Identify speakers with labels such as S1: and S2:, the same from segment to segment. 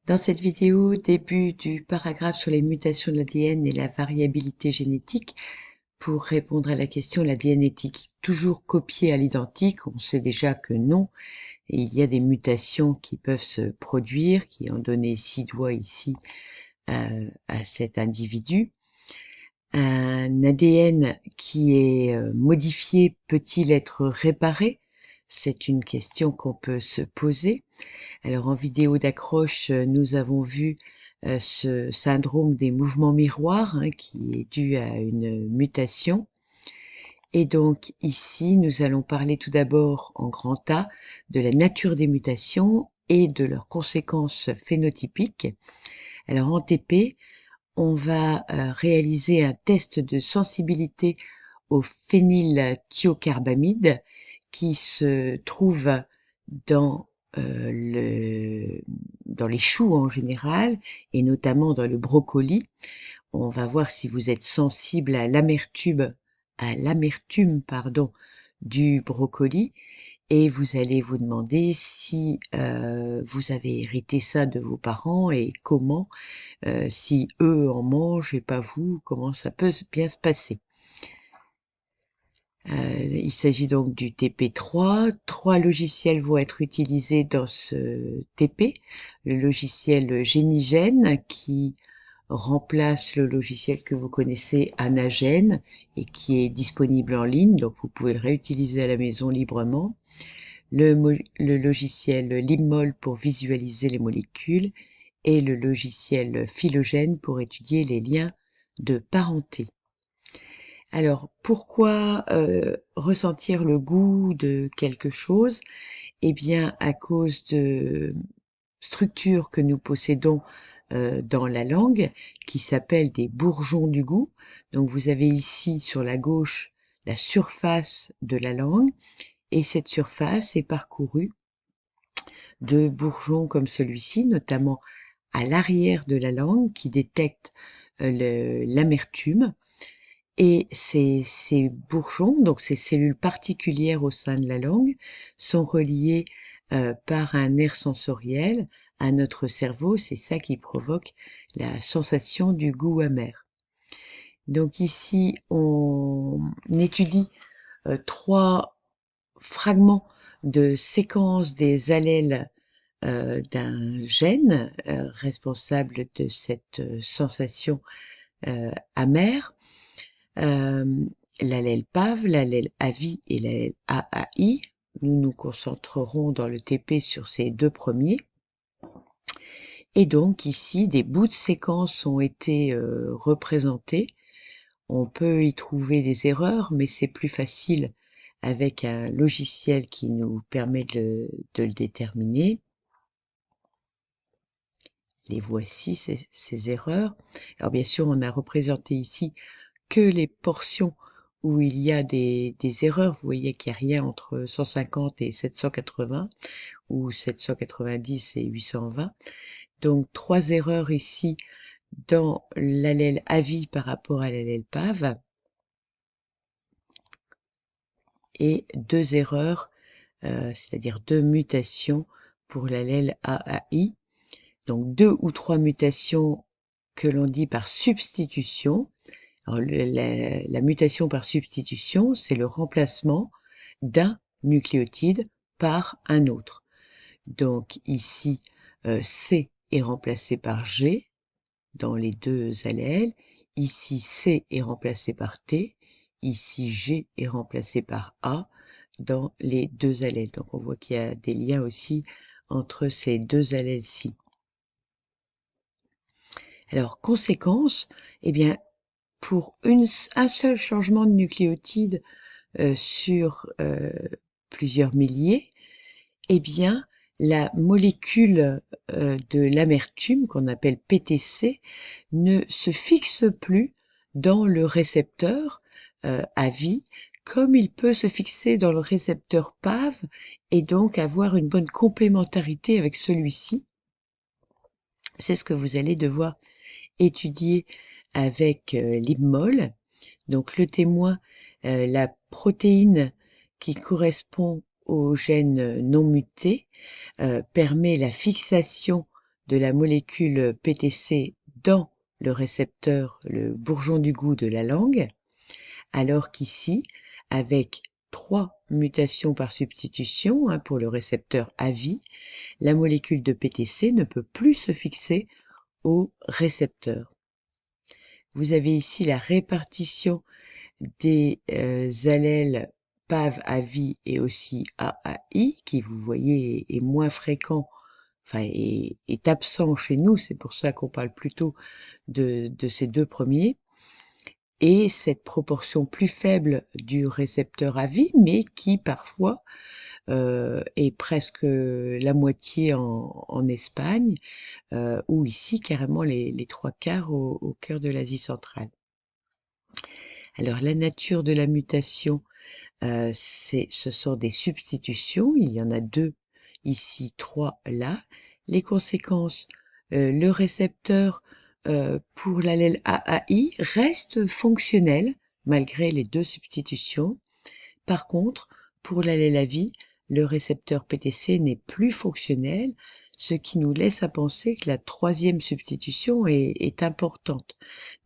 S1: Dans cette vidéo, début du paragraphe sur les mutations de l'ADN et la variabilité génétique, pour répondre à la question, l'ADN est-il toujours copié à l'identique? On sait déjà que non. Et il y a des mutations qui peuvent se produire, qui ont donné 6 doigts ici à cet individu. Un ADN qui est modifié peut-il être réparé? C'est une question qu'on peut se poser. Alors en vidéo d'accroche, nous avons vu ce syndrome des mouvements miroirs qui est dû à une mutation. Et donc ici, nous allons parler tout d'abord en grand A de la nature des mutations et de leurs conséquences phénotypiques. Alors en TP, on va réaliser un test de sensibilité au phénylthiocarbamide qui se trouve dans dans les choux en général et notamment dans le brocoli. On va voir si vous êtes sensible à l'amertume, du brocoli, et vous allez vous demander si vous avez hérité ça de vos parents et comment, si eux en mangent et pas vous, comment ça peut bien se passer. Il s'agit donc du TP3. 3 logiciels vont être utilisés dans ce TP. Le logiciel Génigène qui remplace le logiciel que vous connaissez Anagène et qui est disponible en ligne, donc vous pouvez le réutiliser à la maison librement. Le logiciel Limmol pour visualiser les molécules et le logiciel Phylogène pour étudier les liens de parenté. Alors, pourquoi ressentir le goût de quelque chose? Eh bien, à cause de structures que nous possédons dans la langue, qui s'appellent des bourgeons du goût. Donc, vous avez ici sur la gauche la surface de la langue, et cette surface est parcourue de bourgeons comme celui-ci, notamment à l'arrière de la langue, qui détectent l'amertume. Et ces bourgeons, donc ces cellules particulières au sein de la langue, sont reliés par un nerf sensoriel à notre cerveau. C'est ça qui provoque la sensation du goût amer. Donc ici, on étudie 3 fragments de séquence des allèles d'un gène responsable de cette sensation amère. L'allèle PAV, l'allèle AVI et l'allèle AAI. Nous nous concentrerons dans le TP sur ces 2 premiers. Et donc ici, des bouts de séquence ont été représentés. On peut y trouver des erreurs, mais c'est plus facile avec un logiciel qui nous permet de le déterminer. Les voici, ces erreurs. Alors bien sûr, on a représenté ici que les portions où il y a des erreurs. Vous voyez qu'il n'y a rien entre 150 et 780 ou 790 et 820. Donc 3 erreurs ici dans l'allèle AVI par rapport à l'allèle PAV et 2 erreurs, c'est-à-dire 2 mutations pour l'allèle AAI. Donc 2 ou 3 mutations que l'on dit par substitution. Alors, la mutation par substitution, c'est le remplacement d'un nucléotide par un autre. Donc ici, C est remplacé par G dans les 2 allèles. Ici, C est remplacé par T. Ici, G est remplacé par A dans les 2 allèles. Donc on voit qu'il y a des liens aussi entre ces 2 allèles-ci. Alors, conséquence, eh bien, pour un seul changement de nucléotide sur plusieurs milliers, eh bien, la molécule de l'amertume, qu'on appelle PTC, ne se fixe plus dans le récepteur AVI, comme il peut se fixer dans le récepteur PAV, et donc avoir une bonne complémentarité avec celui-ci. C'est ce que vous allez devoir étudier avec l'IMMOL. Donc le témoin, la protéine qui correspond au gène non muté permet la fixation de la molécule PTC dans le récepteur, le bourgeon du goût de la langue, alors qu'ici, avec 3 mutations par substitution pour le récepteur AVI, la molécule de PTC ne peut plus se fixer au récepteur. Vous avez ici la répartition des allèles PAV, AVI et aussi AAI, qui vous voyez est moins fréquent, enfin est absent chez nous, c'est pour ça qu'on parle plutôt de ces deux premiers, et cette proportion plus faible du récepteur AVI, mais qui parfois est presque la moitié en Espagne, ou ici carrément les 3/4 au cœur de l'Asie centrale. Alors la nature de la mutation, ce sont des substitutions, il y en a 2 ici, 3 là. Les conséquences, le récepteur pour l'allèle AAI reste fonctionnel malgré les 2 substitutions. Par contre, pour l'allèle AVI, le récepteur PTC n'est plus fonctionnel, ce qui nous laisse à penser que la 3e substitution est importante.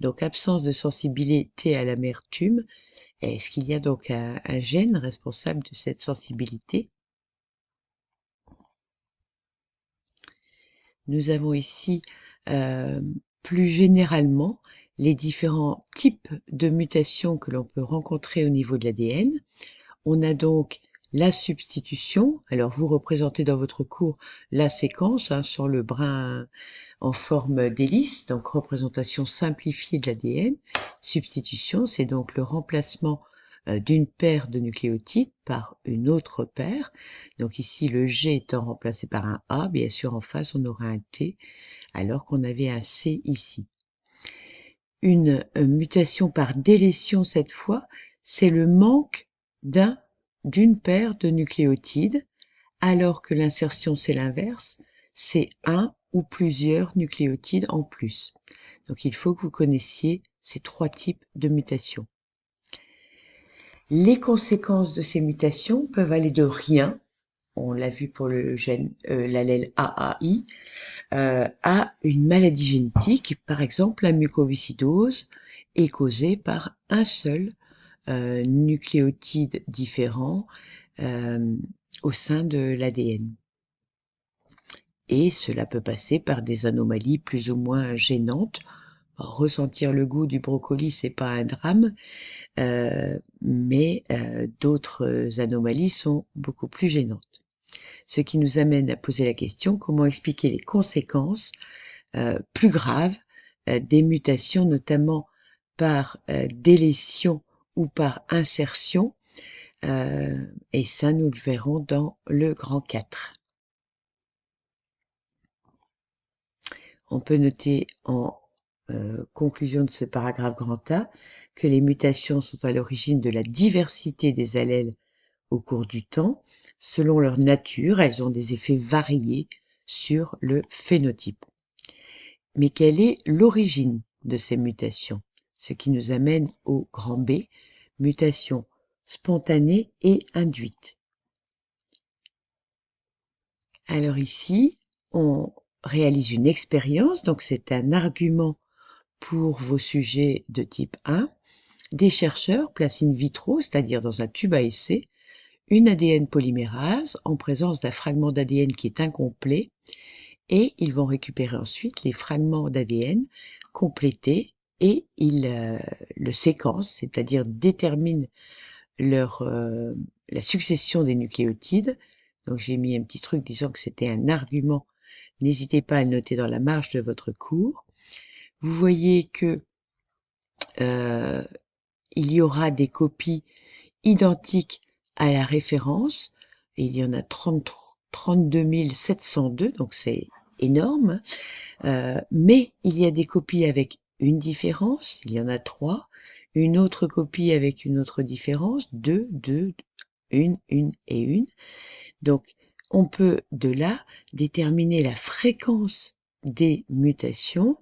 S1: Donc absence de sensibilité à l'amertume. Est-ce qu'il y a donc un gène responsable de cette sensibilité? Nous avons ici plus généralement les différents types de mutations que l'on peut rencontrer au niveau de l'ADN. On a donc la substitution. Alors vous représentez dans votre cours la séquence sur le brin en forme d'hélice, donc représentation simplifiée de l'ADN. Substitution, c'est donc le remplacement d'une paire de nucléotides par une autre paire. Donc ici, le G étant remplacé par un A, bien sûr en face on aura un T, alors qu'on avait un C ici. Une mutation par délétion cette fois, c'est le manque d'une paire de nucléotides, alors que l'insertion c'est l'inverse, c'est un ou plusieurs nucléotides en plus. Donc il faut que vous connaissiez ces 3 types de mutations. Les conséquences de ces mutations peuvent aller de rien, on l'a vu pour le gène l'allèle AAI, à une maladie génétique, par exemple la mucoviscidose est causée par un seul nucléotide différent au sein de l'ADN. Et cela peut passer par des anomalies plus ou moins gênantes. Ressentir le goût du brocoli, c'est pas un drame, mais d'autres anomalies sont beaucoup plus gênantes. Ce qui nous amène à poser la question, comment expliquer les conséquences plus graves des mutations, notamment par délétion ou par insertion, et ça nous le verrons dans le grand 4. On peut noter en conclusion de ce paragraphe grand A que les mutations sont à l'origine de la diversité des allèles au cours du temps. Selon leur nature, elles ont des effets variés sur le phénotype. Mais quelle est l'origine de ces mutations? Ce qui nous amène au grand B, mutations spontanées et induites. Alors ici, on réalise une expérience, donc c'est un argument pour vos sujets de type 1. Des chercheurs placent in vitro, c'est-à-dire dans un tube à essai, une ADN polymérase en présence d'un fragment d'ADN qui est incomplet, et ils vont récupérer ensuite les fragments d'ADN complétés et ils le séquencent, c'est-à-dire déterminent la succession des nucléotides. Donc j'ai mis un petit truc disant que c'était un argument. N'hésitez pas à le noter dans la marge de votre cours. Vous voyez que il y aura des copies identiques à la référence. Et il y en a 32 702, donc c'est énorme. Mais il y a des copies avec une différence, il y en a 3. Une autre copie avec une autre différence, 2, 2, une et une. Donc, on peut de là déterminer la fréquence des mutations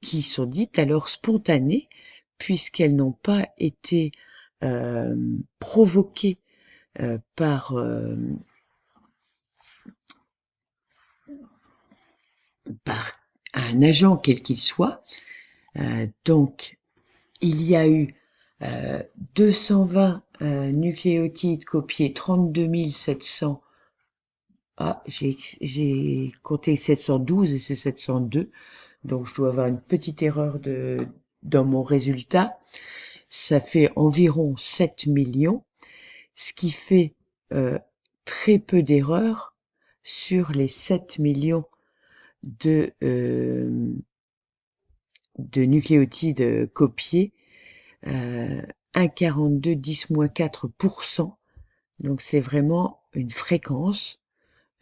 S1: qui sont dites alors spontanées, puisqu'elles n'ont pas été provoquées par par un agent quel qu'il soit. Donc, il y a eu 220 nucléotides copiés, 32 700. Ah, j'ai compté 712 et c'est 702. Donc, je dois avoir une petite erreur dans mon résultat. Ça fait environ 7 millions, ce qui fait euh, très peu d'erreurs sur les 7 millions de nucléotides copiés. 1,42 10-4%. Donc c'est vraiment une fréquence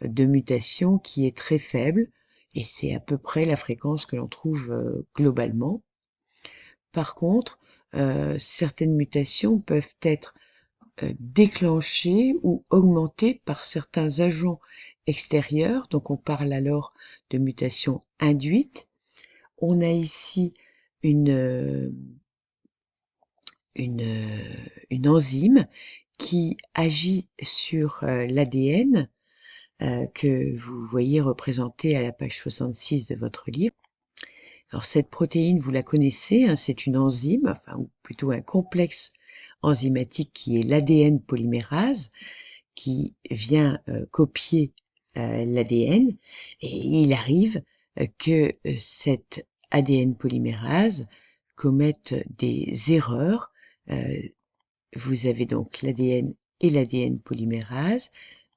S1: de mutation qui est très faible et c'est à peu près la fréquence que l'on trouve globalement. Par contre, certaines mutations peuvent être déclenchées ou augmentées par certains agents extérieurs. Donc on parle alors de mutations induites. On a ici une, une enzyme qui agit sur l'ADN que vous voyez représenté à la page 66 de votre livre. Alors cette protéine, vous la connaissez, hein, c'est une enzyme, enfin ou plutôt un complexe enzymatique qui est l'ADN polymérase, qui vient copier l'ADN, et il arrive que cette ADN polymérase commette des erreurs. Vous avez donc l'ADN et l'ADN polymérase.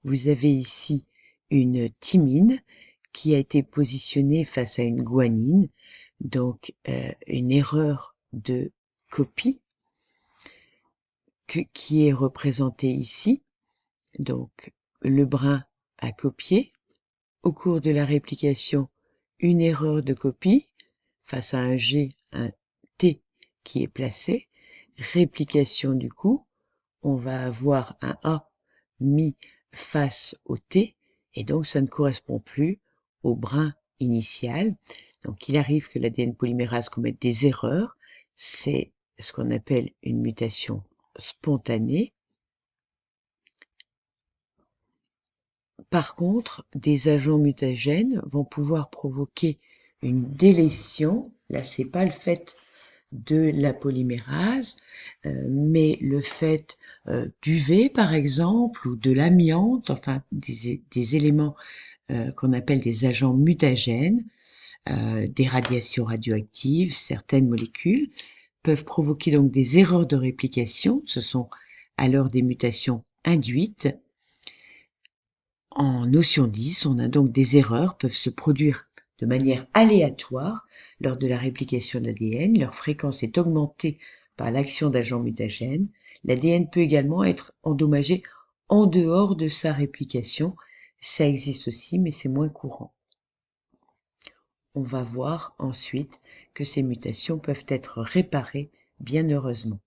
S1: Vous avez ici une thymine qui a été positionnée face à une guanine, donc une erreur de copie qui est représentée ici. Donc le brin a copié. Au cours de la réplication, une erreur de copie face à un G, un T qui est placé. Réplication du coup, on va avoir un A mis face au T, et donc ça ne correspond plus au brin initial. Donc il arrive que l'ADN polymérase commette des erreurs, c'est ce qu'on appelle une mutation spontanée. Par contre, des agents mutagènes vont pouvoir provoquer une délétion. Là, c'est pas le fait de la polymérase, mais le fait d'UV par exemple ou de l'amiante, enfin des éléments qu'on appelle des agents mutagènes, des radiations radioactives, certaines molécules peuvent provoquer donc des erreurs de réplication. Ce sont alors des mutations induites. En notion 10, on a donc des erreurs peuvent se produire de manière aléatoire lors de la réplication de l'ADN. Leur fréquence est augmentée par l'action d'agents mutagènes. L'ADN peut également être endommagé en dehors de sa réplication. Ça existe aussi, mais c'est moins courant. On va voir ensuite que ces mutations peuvent être réparées, bien heureusement.